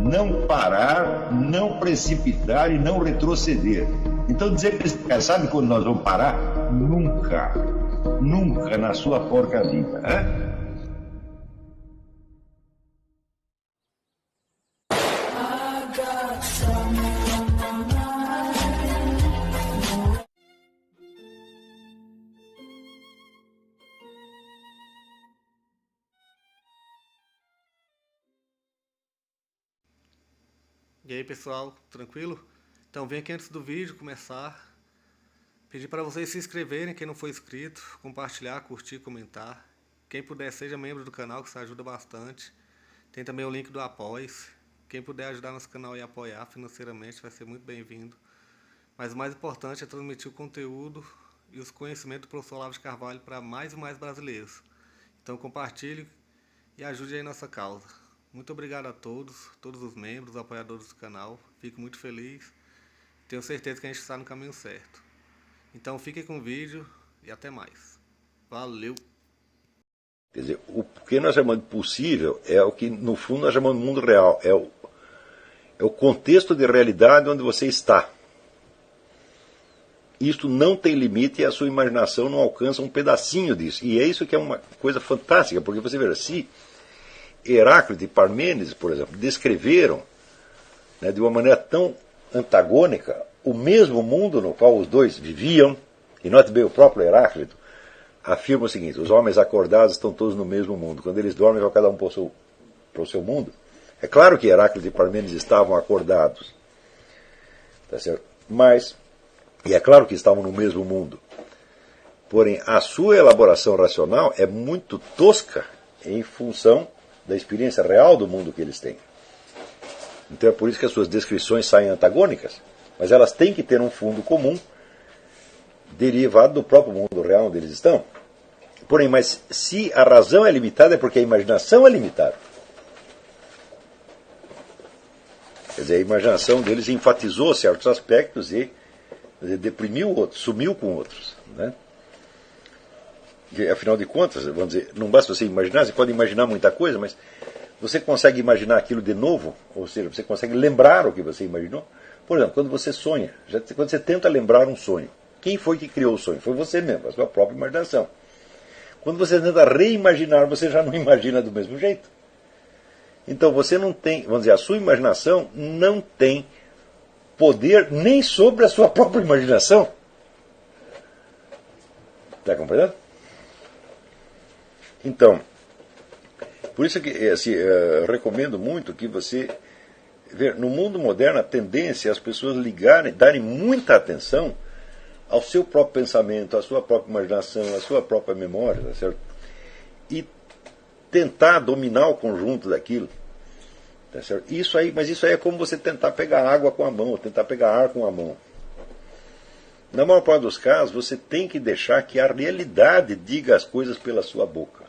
não parar, não precipitar e não retroceder. Então dizer para esse cara, sabe quando nós vamos parar? Nunca. Nunca na sua porca vida. Né? E aí pessoal, tranquilo? Então vem aqui antes do vídeo começar, pedir para vocês se inscreverem, quem não for inscrito, compartilhar, curtir, comentar. Quem puder seja membro do canal, que isso ajuda bastante. Tem também o link do Apoia-se. Quem puder ajudar nosso canal e apoiar financeiramente vai ser muito bem-vindo. Mas o mais importante é transmitir o conteúdo e os conhecimentos do professor Olavo de Carvalho para mais e mais brasileiros. Então compartilhe e ajude aí nossa causa. Muito obrigado a todos os membros, apoiadores do canal. Fico muito feliz. Tenho certeza que a gente está no caminho certo. Então fiquem com o vídeo e até mais. Valeu! Quer dizer, o que nós chamamos de possível é o que, no fundo, nós chamamos de mundo real. É o contexto de realidade onde você está. Isto não tem limite e a sua imaginação não alcança um pedacinho disso. E é isso que é uma coisa fantástica, porque você vê, se Heráclito e Parmênides, por exemplo, descreveram, né, de uma maneira tão antagônica o mesmo mundo no qual os dois viviam, e note bem, o próprio Heráclito afirma o seguinte: os homens acordados estão todos no mesmo mundo, quando eles dormem vai cada um para o seu mundo. É claro que Heráclito e Parmênides estavam acordados, tá certo? Mas, e é claro que estavam no mesmo mundo, porém a sua elaboração racional é muito tosca em função da experiência real do mundo que eles têm. Então é por isso que as suas descrições saem antagônicas, mas elas têm que ter um fundo comum derivado do próprio mundo real onde eles estão. Porém, mas se a razão é limitada é porque a imaginação é limitada. Quer dizer, a imaginação deles enfatizou certos aspectos e deprimiu outros, sumiu com outros, né? Afinal de contas, vamos dizer, não basta você imaginar, você pode imaginar muita coisa, mas você consegue imaginar aquilo de novo? Ou seja, você consegue lembrar o que você imaginou? Por exemplo, quando você sonha, quando você tenta lembrar um sonho, quem foi que criou o sonho? Foi você mesmo, a sua própria imaginação. Quando você tenta reimaginar, você já não imagina do mesmo jeito. Então você não tem, vamos dizer, a sua imaginação não tem poder nem sobre a sua própria imaginação. Está compreendendo? Então, por isso que assim, eu recomendo muito que você veja, no mundo moderno a tendência é as pessoas darem muita atenção ao seu próprio pensamento, à sua própria imaginação, à sua própria memória, tá certo? E tentar dominar o conjunto daquilo. Tá certo? Mas isso aí é como você tentar pegar água com a mão, ou tentar pegar ar com a mão. Na maior parte dos casos, você tem que deixar que a realidade diga as coisas pela sua boca.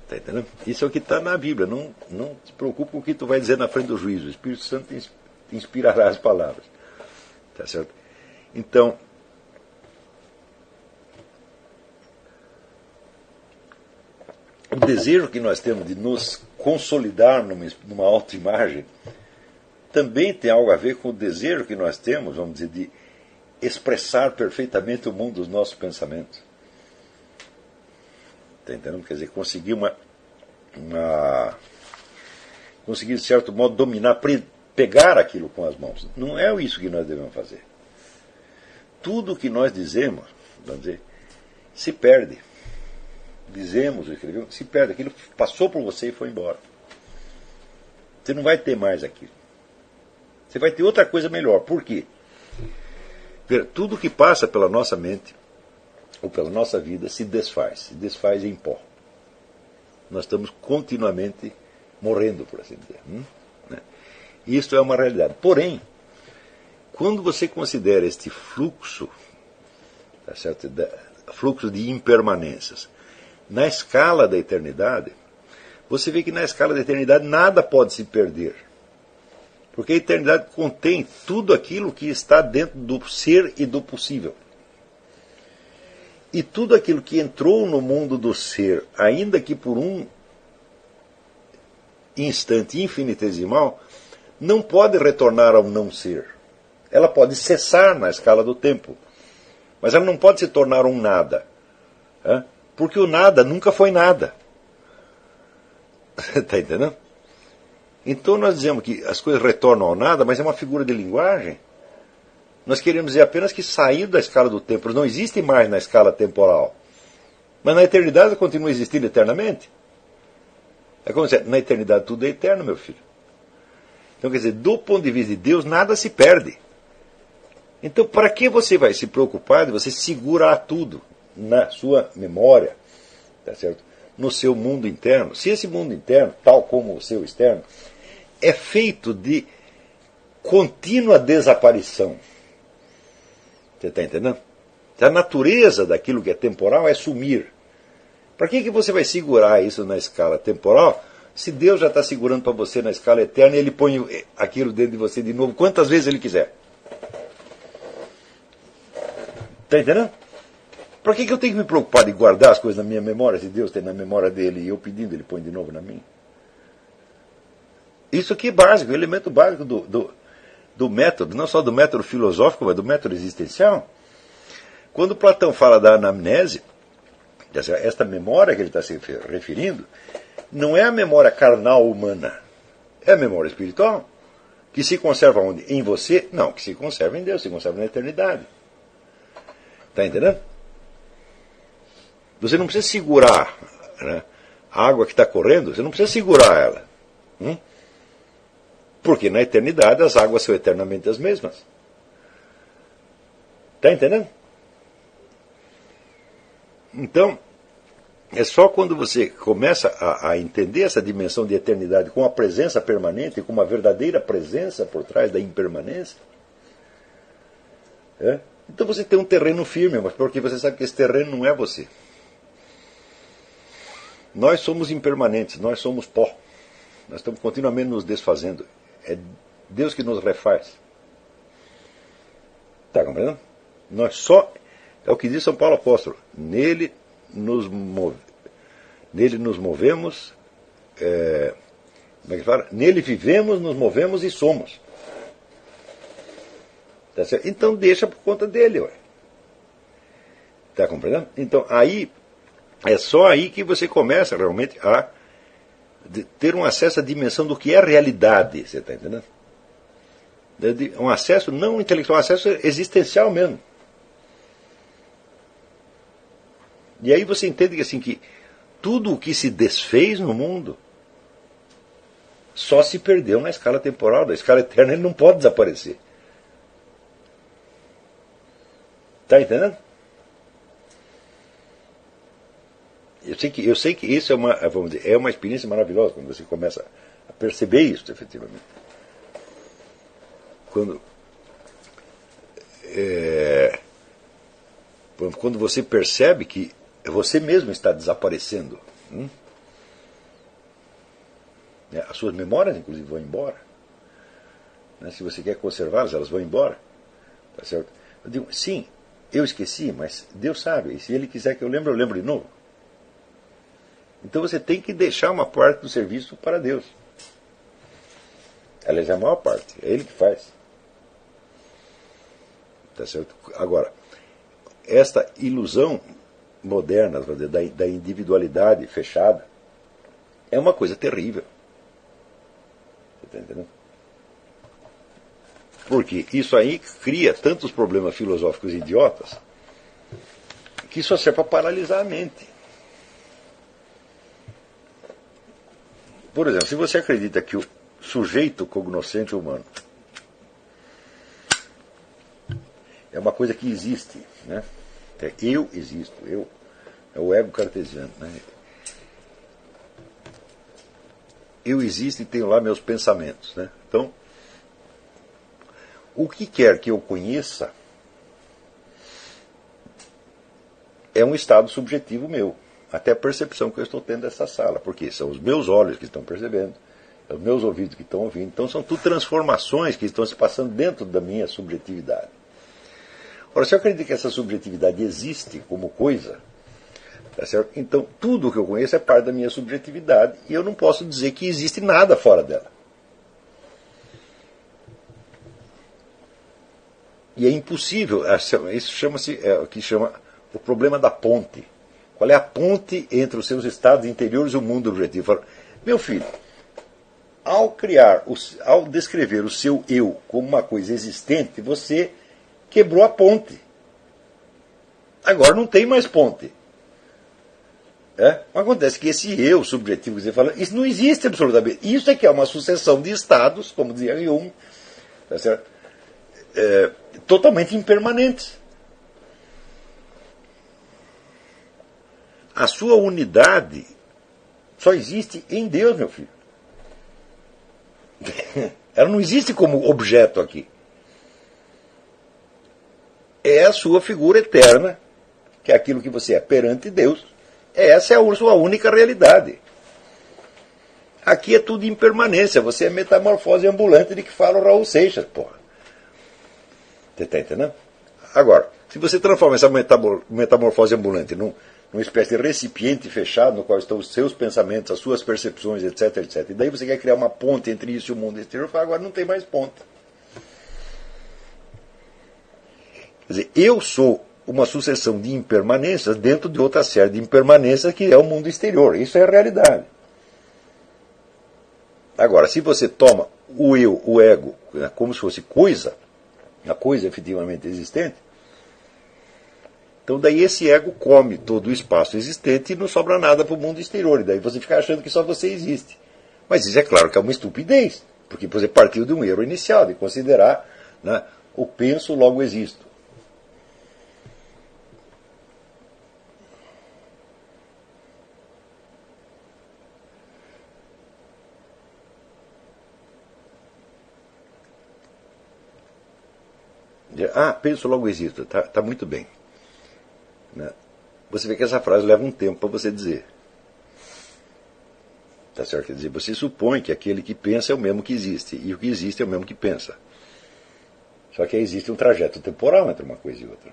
Tá entendendo? Isso é o que está na Bíblia. Não se preocupe com o que tu vai dizer na frente do juízo. O Espírito Santo te inspirará as palavras. Tá certo? Então, o desejo que nós temos de nos consolidar numa autoimagem também tem algo a ver com o desejo que nós temos, vamos dizer, de expressar perfeitamente o mundo dos nossos pensamentos. Está entendendo? Quer dizer, conseguir conseguir, de certo modo, dominar, pegar aquilo com as mãos. Não é isso que nós devemos fazer. Tudo o que nós dizemos, vamos dizer, se perde. Dizemos, escrevemos, se perde. Aquilo passou por você e foi embora. Você não vai ter mais aquilo. Você vai ter outra coisa melhor. Por quê? Tudo que passa pela nossa mente ou pela nossa vida se desfaz em pó. Nós estamos continuamente morrendo, por assim dizer. Né? Isto é uma realidade. Porém, quando você considera este fluxo, tá certo? Fluxo de impermanências, na escala da eternidade, você vê que na escala da eternidade nada pode se perder. Porque a eternidade contém tudo aquilo que está dentro do ser e do possível. E tudo aquilo que entrou no mundo do ser, ainda que por um instante infinitesimal, não pode retornar ao não ser. Ela pode cessar na escala do tempo, mas ela não pode se tornar um nada, porque o nada nunca foi nada. Está entendendo? Então nós dizemos que as coisas retornam ao nada, mas é uma figura de linguagem. Nós queremos dizer apenas que saiu da escala do tempo, não existe mais na escala temporal. Mas na eternidade continua existindo eternamente. É como dizer, na eternidade tudo é eterno, meu filho. Então quer dizer, do ponto de vista de Deus, nada se perde. Então para que você vai se preocupar de você segurar tudo na sua memória, tá certo? No seu mundo interno? Se esse mundo interno, tal como o seu externo, é feito de contínua desaparição. Você está entendendo? A natureza daquilo que é temporal é sumir. Para que você vai segurar isso na escala temporal, se Deus já está segurando para você na escala eterna e Ele põe aquilo dentro de você de novo quantas vezes Ele quiser? Está entendendo? Para que eu tenho que me preocupar de guardar as coisas na minha memória, se Deus tem na memória dele e eu pedindo, Ele põe de novo na minha? Isso aqui é básico, o elemento básico do método, não só do método filosófico, mas do método existencial. Quando Platão fala da anamnese, esta memória que ele está se referindo, não é a memória carnal humana, é a memória espiritual, que se conserva onde? Em você? Não, que se conserva em Deus, se conserva na eternidade. Está entendendo? Você não precisa segurar, né, a água que está correndo, você não precisa segurar ela. Porque na eternidade as águas são eternamente as mesmas. Está entendendo? Então, é só quando você começa a entender essa dimensão de eternidade com a presença permanente, com uma verdadeira presença por trás da impermanência, então você tem um terreno firme, mas porque você sabe que esse terreno não é você. Nós somos impermanentes, nós somos pó. Nós estamos continuamente nos desfazendo. É Deus que nos refaz. Está compreendendo? Nós só... É o que diz São Paulo Apóstolo. Nele nos movemos... como é que fala? Nele vivemos, nos movemos e somos. Tá certo? Então deixa por conta dele. Está compreendendo? Então aí... É só aí que você começa realmente a ter um acesso à dimensão do que é realidade. Você está entendendo? Um acesso não intelectual, um acesso existencial mesmo. E aí você entende que, assim, que tudo o que se desfez no mundo só se perdeu na escala temporal. Da escala eterna ele não pode desaparecer. Está entendendo? Eu sei que isso é uma, vamos dizer, é uma experiência maravilhosa quando você começa a perceber isso, efetivamente. Quando você percebe que você mesmo está desaparecendo. As suas memórias, inclusive, vão embora. Se você quer conservá-las, elas vão embora. Tá certo? Eu digo, sim, eu esqueci, mas Deus sabe. E se Ele quiser que eu lembro de novo. Então você tem que deixar uma parte do serviço para Deus. Aliás, é a maior parte. É Ele que faz. Tá certo? Agora, esta ilusão moderna da individualidade fechada é uma coisa terrível. Você está entendendo? Porque isso aí cria tantos problemas filosóficos idiotas que só serve para paralisar a mente. Por exemplo, se você acredita que o sujeito cognoscente humano é uma coisa que existe, né? Eu existo, eu é o ego cartesiano, né? Eu existo e tenho lá meus pensamentos, né? Então, o que quer que eu conheça é um estado subjetivo meu. Até a percepção que eu estou tendo dessa sala. Porque são os meus olhos que estão percebendo, são os meus ouvidos que estão ouvindo. Então são tudo transformações que estão se passando dentro da minha subjetividade. Ora, se eu acredito que essa subjetividade existe como coisa, Tá certo? Então, tudo o que eu conheço é parte da minha subjetividade e eu não posso dizer que existe nada fora dela. E é impossível, isso chama-se, o que chama o problema da ponte. Qual é a ponte entre os seus estados interiores e o mundo objetivo? Meu filho, ao descrever o seu eu como uma coisa existente, você quebrou a ponte. Agora não tem mais ponte. Acontece que esse eu subjetivo que você fala, isso não existe absolutamente. Isso é que é uma sucessão de estados, como dizia Jung, tá certo? Totalmente impermanentes. A sua unidade só existe em Deus, meu filho. Ela não existe como objeto aqui. É a sua figura eterna, que é aquilo que você é perante Deus. Essa é a sua única realidade. Aqui é tudo impermanência. Você é metamorfose ambulante de que fala o Raul Seixas, porra. Você está entendendo? Agora, se você transforma essa metamorfose ambulante numa espécie de recipiente fechado no qual estão os seus pensamentos, as suas percepções, etc, etc. E daí você quer criar uma ponte entre isso e o mundo exterior, fala, agora não tem mais ponte. Quer dizer, eu sou uma sucessão de impermanências dentro de outra série de impermanências que é o mundo exterior. Isso é a realidade. Agora, se você toma o eu, o ego, como se fosse coisa, a coisa efetivamente existente, então daí esse ego come todo o espaço existente e não sobra nada para o mundo exterior. E daí você fica achando que só você existe. Mas isso é claro que é uma estupidez, porque você partiu de um erro inicial, de considerar, né, o penso, logo existo. Penso, logo existo. Tá muito bem. Você vê que essa frase leva um tempo para você dizer. Tá certo? Quer dizer, você supõe que aquele que pensa é o mesmo que existe, e o que existe é o mesmo que pensa. Só que aí existe um trajeto temporal entre uma coisa e outra.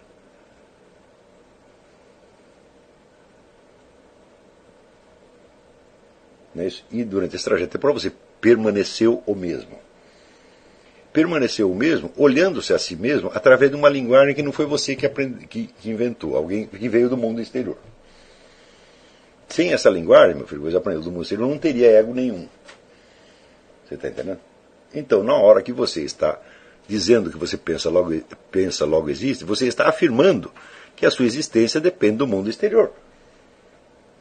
Não é isso? E durante esse trajeto temporal você permaneceu o mesmo. Permaneceu o mesmo, olhando-se a si mesmo através de uma linguagem que não foi você que inventou, alguém que veio do mundo exterior. Sem essa linguagem, meu filho, você aprendeu do mundo exterior, não teria ego nenhum. Você está entendendo? Então, na hora que você está dizendo que você pensa, logo existe, você está afirmando que a sua existência depende do mundo exterior.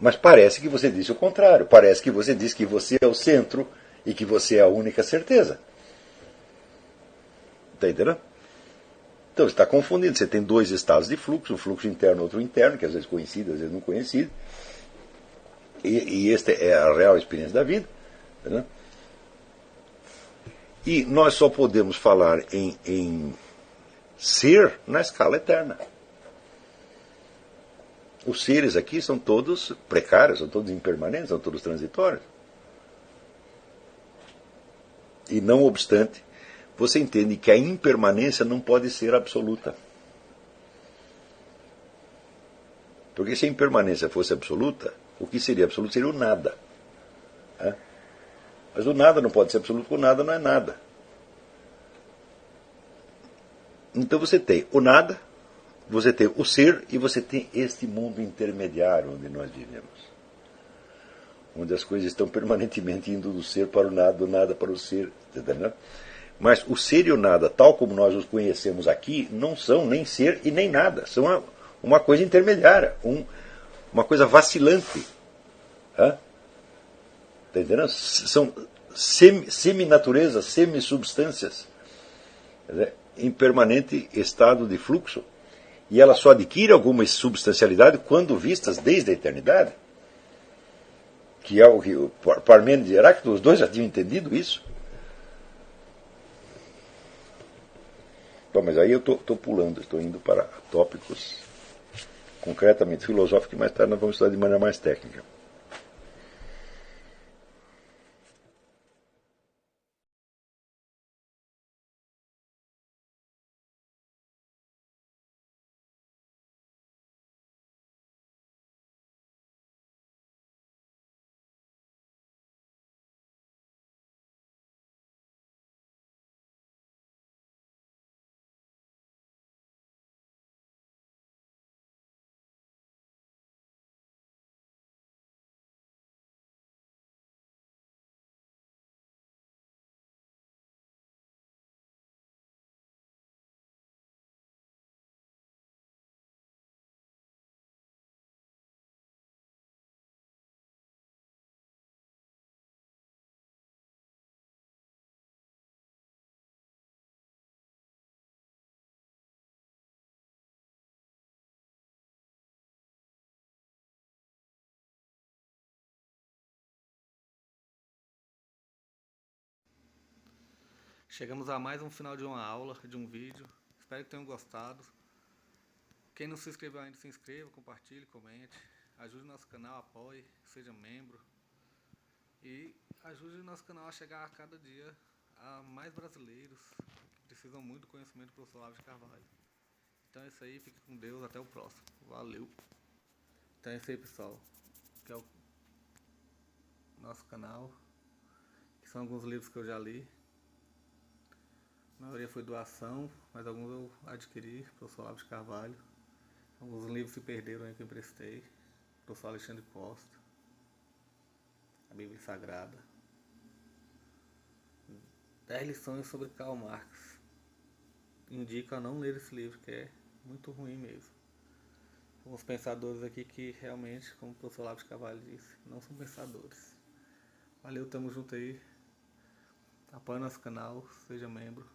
Mas parece que você disse o contrário. Parece que você diz que você é o centro e que você é a única certeza. Está entendendo? Então você está confundindo. Você tem dois estados de fluxo, um fluxo interno e outro interno, que às vezes coincide, às vezes não coincide. E esta é a real experiência da vida. Entendeu? E nós só podemos falar em ser na escala eterna. Os seres aqui são todos precários, são todos impermanentes, são todos transitórios. E não obstante, você entende que a impermanência não pode ser absoluta. Porque se a impermanência fosse absoluta, o que seria absoluto seria o nada. Mas o nada não pode ser absoluto, porque o nada não é nada. Então você tem o nada, você tem o ser e você tem este mundo intermediário onde nós vivemos. Onde as coisas estão permanentemente indo do ser para o nada, do nada para o ser. Entendeu? Mas o ser e o nada, tal como nós os conhecemos aqui, não são nem ser e nem nada. São uma coisa intermediária, uma coisa vacilante. Está entendendo? São semi-naturezas, semi-substâncias, em permanente estado de fluxo. E ela só adquire alguma substancialidade quando vistas desde a eternidade. Que é o que o Parmênides e Heráclito, os dois já tinham entendido isso. Bom, mas aí eu estou pulando, estou indo para tópicos concretamente filosóficos, que mais tarde nós vamos estudar de maneira mais técnica. Chegamos a mais um final de uma aula, de um vídeo. Espero que tenham gostado. Quem não se inscreveu ainda, se inscreva, compartilhe, comente. Ajude o nosso canal, apoie, seja membro. E ajude o nosso canal a chegar a cada dia a mais brasileiros que precisam muito do conhecimento do professor Olavo de Carvalho. Então é isso aí, fique com Deus, até o próximo. Valeu! Então é isso aí, pessoal. Que é o nosso canal. Que são alguns livros que eu já li. A maioria foi doação, mas alguns eu adquiri, professor Olavo de Carvalho. Alguns livros se perderam aí que eu emprestei. Professor Alexandre Costa. A Bíblia Sagrada. 10 lições sobre Karl Marx. Indico a não ler esse livro, que é muito ruim mesmo. Alguns pensadores aqui que realmente, como o professor Olavo de Carvalho disse, não são pensadores. Valeu, tamo junto aí. Apoie nosso canal, seja membro.